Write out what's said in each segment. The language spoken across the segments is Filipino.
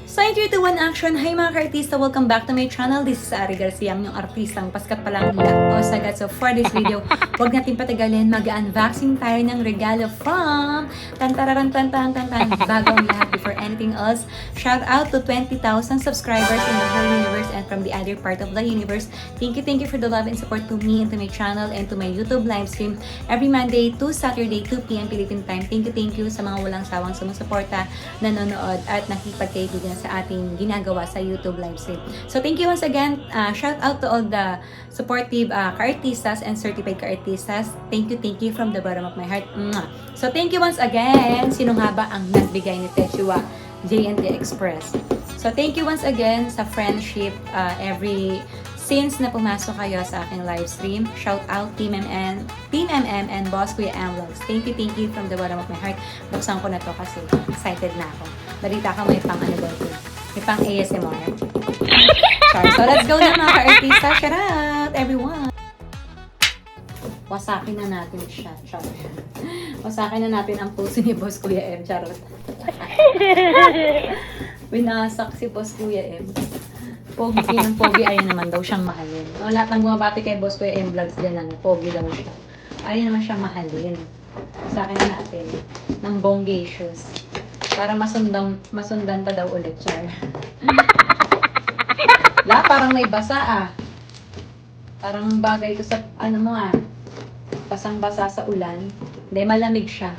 So, in 3, 2, 1 action! Hi mga ka-artista! Welcome back to my channel. This is Ari Garcia, ang yung artistang paskat palang o sagad. So, for this video, huwag natin patagalin. Mag-unboxing tayo ng regalo from tan-tararan-tan-tan-tan-tan. Bago ang lahat, before anything else, shout out to 20,000 subscribers in the whole universe and from the other part of the universe. Thank you for the love and support to me and to my channel and to my YouTube live stream every Monday to Saturday, 2 p.m. Philippine time. Thank you sa mga walang sawang sumusuporta, nanonood at nakipagkaibigan sa ating ginagawa sa YouTube live stream. So thank you once again. Shout out to all the supportive ka-artistas and certified ka-artistas. Thank you from the bottom of my heart. Mwah! So thank you once again. Sino nga ba ang nagbigay ni Techua JNT Express? So thank you once again sa friendship since na pumasok kayo sa aking live stream. Shout out Team MM and Boss Kuya M Vlogs. Thank you from the bottom of my heart. Buksan ko na to kasi excited na ako. Balita ko may pang ano daw ito. May pang ASMR. So let's go na mga ka-artista. Shout out everyone! Wasakin na natin siya. Charot. Wasakin na natin ang puso ni Boss Kuya M. Charot. Winasak si Boss Kuya M. Pogi ng pogi, ayun naman daw siyang mahalin. O, lahat ng bumabati kay Boss Kuya M Vlogs dyan, pogi daw siya. Ayun naman siyang mahalin. Sa akin na natin, ng bongacious. Para masundan pa daw ulit, Char. Parang may basa Parang bagay ko sa, basang-basa sa ulan. Hindi, malamig siya.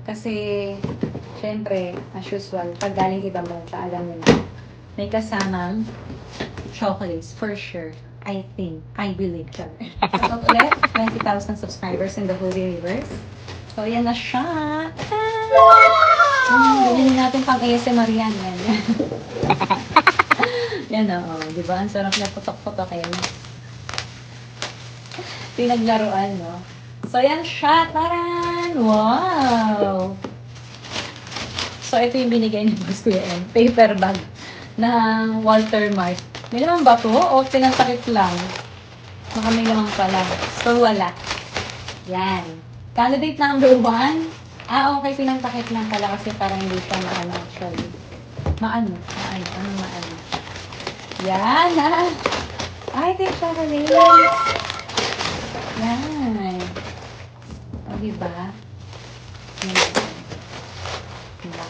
Kasi, syempre, as usual, pag galing ibang bansa, alam mo na, may kasamang chocolates, for sure. I believe siya. So, ulit, 20,000 subscribers in the whole universe. So, yan na siya. Ganyan natin pang ASMR yan. Yan o, di ba? Ang sarap na putok-putok yan. Pinaglaruan, no? So, yan siya. Taran! Wow! So, ito yung binigay ni Boss Kuya M. Paper bag ng Walter Mart. May naman ba ito? O tinantakip lang? Baka may naman pala. So, wala. Yan. Candidate number 1. Okay, pinantakip lang pala kasi parang hindi siya maano actually. Maano? Anong maano? Yan, Ay, ito yung chocolate. Yan. O, diba? Yan.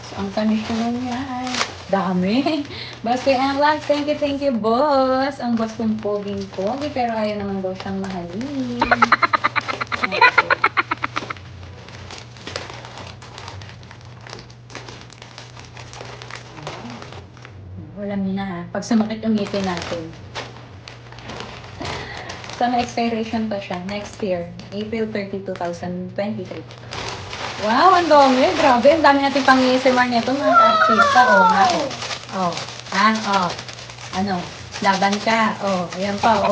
So, ang tamis ko lang yan. Dami. Boss Kuya M Vlogs, thank you, boss. Ang boss kong poging-pogi, pero ayaw naman daw siyang mahalin. Okay. Alam niyo na pag sumakit yung ngipin natin. So, may expiration pa siya. Next year, April 30, 2023. Wow, ang dami. Grabe, ang dami natin pang ASMR nito, mga artista. Ano? Laban ka. Ayan pa.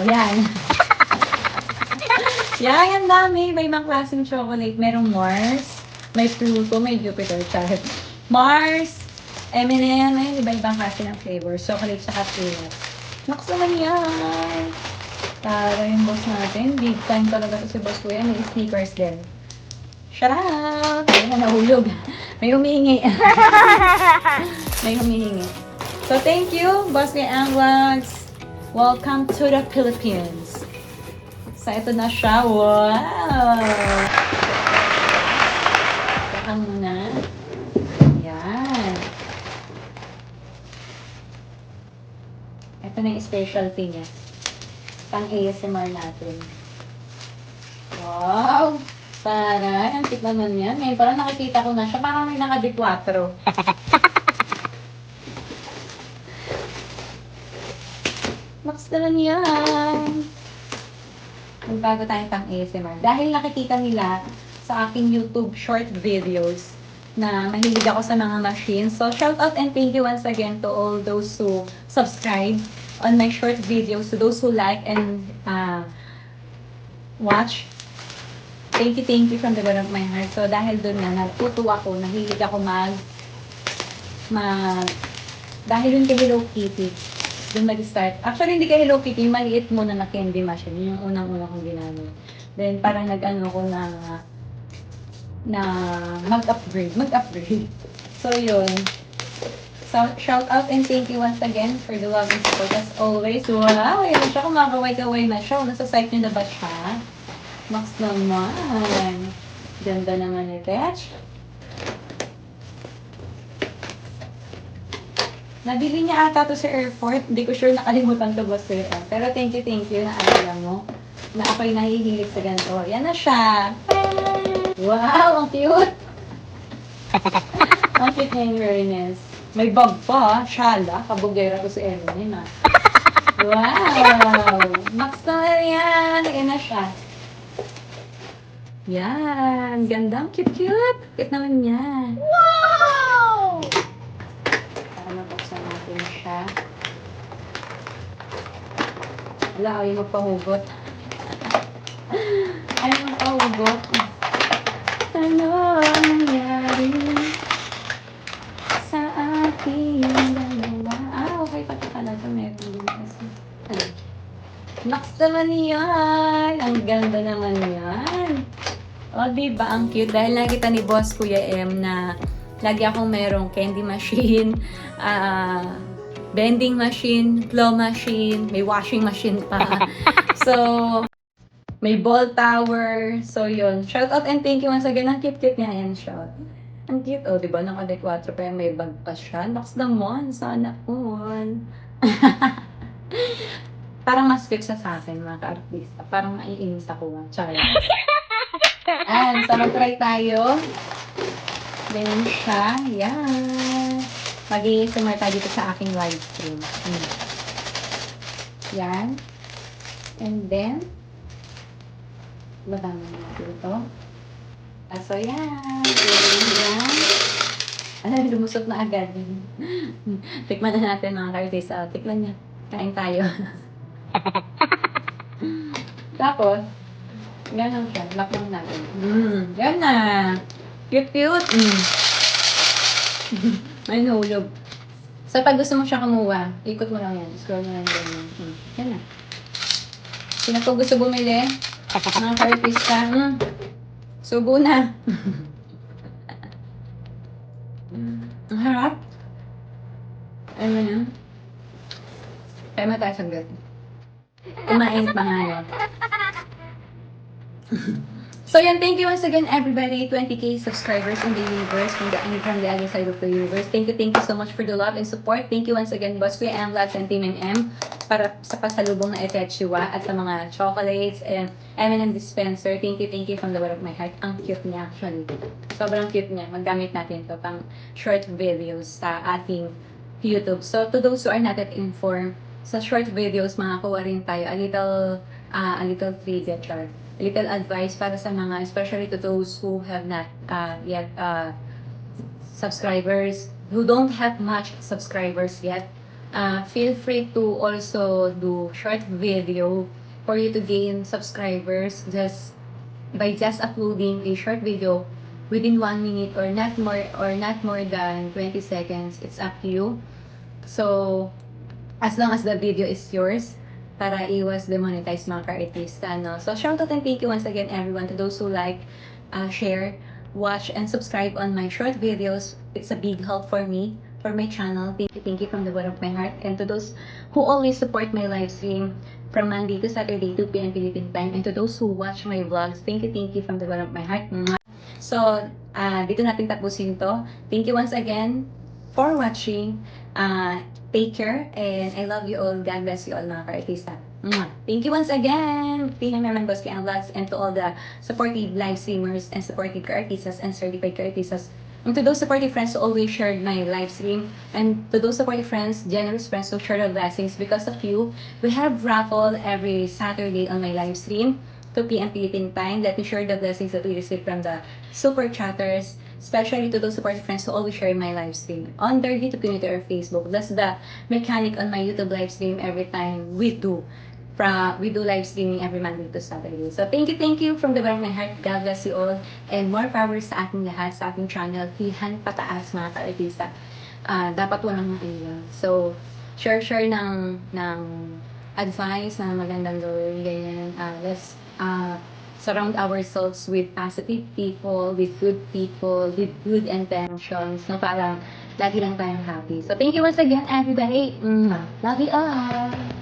Yan. Yan, ang dami. May mga klaseng chocolate. Merong Mars, may Pluto, may Jupiter. Charot. Mars, M&M, may iba-ibang klase ng flavor. Chocolate sa peanut. Naks naman yan. Tara yung boss natin. Big time talaga si Boss Kuya. May sneakers din. Shout out! Ayun na, nahulog. May humihingi. So, thank you, Boss Kuya M Vlogs. Welcome to the Philippines. So, ito na siya. Wow! Saka muna. Yan. Ito na yung specialty niya. Pang ASMR natin. Wow! Para, ang cute naman yan. Ngayon parang nakikita ko na siya. Parang may naka-D4. Max naman yan. Magbago tayo pang ASMR. Dahil nakikita nila sa aking YouTube short videos na mahilig ako sa mga machines. So, shout out and thank you once again to all those who subscribe on my short videos, to those who like and watch. Thank you from the bottom of my heart. So, dahil doon na, natutuwa ako, nahilig ako dahil yun kay Hello Kitty, doon mag-start. Actually, hindi kay Hello Kitty, maliit muna na candy machine. Yun yung unang-una kong ginamit. Then, parang nag-ano ko na mag-upgrade. So, yun. Sa shout out and thank you once again for the love and support as always. Wow, ayan na siya, kumakaway-kaway na siya. Nasa site niyo na ba siya? Max naman. Ganda naman ni Tetch. Nabili niya ata to sa airport. Hindi ko sure nakalimutan ko ba sir. Pero thank you na alam mo na ako'y nahihilig sa ganito. Yan na siya. Wow, ang cute. Ang cute niya yung Ernest. May bag pa, shala. Kabugera ko si Evelyn, ha. Wow! Max naman yan. Ayan na siya. Yan. Gandang cute-cute. Cute naman yan. Wow! Para mabuksan natin siya. Wala, ayaw magpahugot. Ayaw magpahugot. Ano ang nangyari sa ating dalawa? Okay pa ito talaga. Meron din kasi. Max naman yan! Ang ganda naman yan! O, diba? Ang cute. Dahil nakita ni Boss Kuya M na lagi akong merong candy machine, vending machine, claw machine, may washing machine pa. So, may ball tower. So, yun. Shout out and thank you once again. Ang cute-cute niya. Ayan, shout. Ang cute. O, diba? Naka-4 pa may bag pa siya. Box naman. Sana all. Parang mas cute siya sa akin, mga ka-artista. Parang maiinis ako. Charot. Ayan. So, mag-try tayo. Ganyan siya. Yan. Mag-i-summer tayo dito sa aking live stream. Yan. And then, madami natin ito. So, yan. Yan. Ay, lumusot na agad. Tikman na natin mga ka-artista. Tikman niya. Kain tayo. Tapos, ganun siya. Lock lang natin. Yan na. Cute-cute. Ay, nahulog. So, pag gusto mo siya kumuha, ikot mo lang yan. Scroll mo lang yan. Yan na. Sino po gusto bumili? Mga ka-artista. Subo na. Ang harap. Ano na yan? Kaya mataas ang gato. Kumain pa nga yun. So yan, thank you once again everybody. 20k subscribers in the universe from the other side of the universe. Thank you so much for the love and support. Thank you once again, Boss Kuya M, Lads and Team M, para sa pasalubong na Etechua at sa mga chocolates and M&M dispenser. Thank you from the bottom of my heart. Ang cute niya actually. Sobrang cute niya. Maggamit natin ito pang short videos sa ating YouTube. So to those who are not yet informed, sa short videos, makakuha rin tayo a little trivia chart. A little advice para sa mga, especially to those who have not yet subscribers, who don't have much subscribers yet. Feel free to also do short video for you to gain subscribers by just uploading a short video within 1 minute or not more than 20 seconds. It's up to you. So, as long as the video is yours, para iwas demonetize mga ka-artista, no? So, shout out and thank you once again everyone to those who like, share, watch, and subscribe on my short videos. It's a big help for me, for my channel. Thank you from the bottom of my heart. And to those who always support my live stream from Monday to Saturday, 2 p.m. Philippine time. And to those who watch my vlogs, thank you from the bottom of my heart. So, dito natin tapusin to. Thank you once again for watching. Take care, and I love you all. God bless you all, mga ka-artista. Thank you once again, Team members and vlogs, and to all the supportive live streamers and supportive ka-artistas and certified ka-artistas. And to those supportive friends who always shared my live stream, and to those supportive friends, generous friends who share the blessings, because of you, we have raffle every Saturday on my live stream, 2 p.m. Philippine time. Let me share the blessings that we receive from the super chatters, especially to those supportive friends who always share my live stream on their YouTube community or Facebook. That's the mechanic on my YouTube live stream every time we do live streaming every Monday to Saturday. So thank you from the bottom of my heart. God bless you all, and more power sa ating lahat, sa ating channel. Hihan pataas, mga ka-artista. Dapat walang maiwan. So share ng advice na magandang gawin, ganyan. Let's surround ourselves with positive people, with good intentions, no? Parang lagi lang tayong happy. So, thank you once again, everybody. Love you all!